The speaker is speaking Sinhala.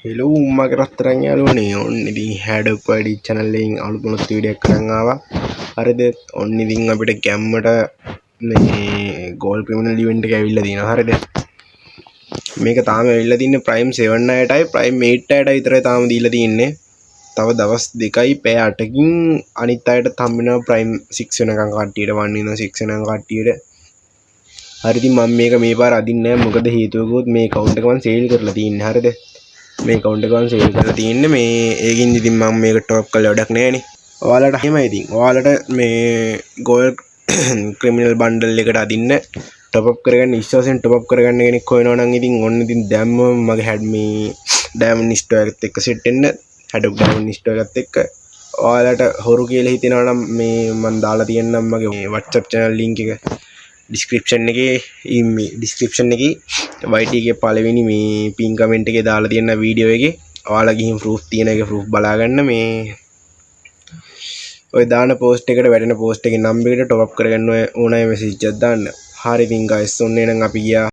හෙලෝ මගේ රත්තරන් යාළුවනේ ඔන්න ඉතින් හැඩොක් වැඩි channel එකෙන් අලුත්ම වීඩියෝ එකක් කරන් ආවා. හරිද? ඔන්න ඉතින් අපිට ගැම්මට මේ ගෝල් ක්‍රිමිනල් ඉවෙන්ට් එක ඇවිල්ලා තියෙනවා. හරිද? මේක තාම ඇවිල්ලා තින්නේ ප්‍රයිම් 7 අයටයි ප්‍රයිම් 8 අයට විතරයි තාම දීලා තියෙන්නේ. තව දවස් දෙකයි පැය 8කින් අනිත් අයට තම්බෙනවා ප්‍රයිම් 6 වෙනකන් කට්ටියට 1 වෙනවා 6 වෙනකන් කට්ටියට. හරි ඉතින් මම මේක මේ පාර අදින්නේ නැහැ. මොකද හේතුවකුත් මේ account එක මම සේල් කරලා තියෙන්නේ. හරිද? මේ account එක මම සේල් කරලා තියෙන්නේ මේ ඒකින් ඉතින් මම මේක ටොප් කරලා වැඩක් නැහැ නේ. ඔයාලට එහෙමයි ඉතින්. ඔයාලට මේ ගෝල්ඩ් ක්‍රිමිනල් බන්ඩල් එකට අදින්න ටොප් අප් කරගන්න ඉස්සෙල්ලා ටොප් අප් කරගන්න කෙනෙක් හොයනවා නම් ඉතින් ඔන්න ඉතින් දැම්ම මගේ හැඩ් මේ ඩයමන්ඩ් ස්ටෝර් එකත් එක්ක සෙට් වෙන්න හැඩොක් ඩයමන්ඩ් ස්ටෝර් එකත් එක්ක ඔයාලට හොරු කියලා හිතෙනවා නම් මේ මම දාලා තියෙනම් මගේ WhatsApp channel link එක description එකේ YT එකේ පළවෙනි මේ pin comment එකේ දාලා තියෙන වීඩියෝ එකේ ඔයාලා ගිහින් proof තියෙන එක proof බලා ගන්න මේ ඔය දාන post එකට වැටෙන post එකේ number එකට top up කරගන්න ඕනෑ message එකක් දාන්න. හරි ඉතින් guys ඔන්න එහෙනම් අපි ගියා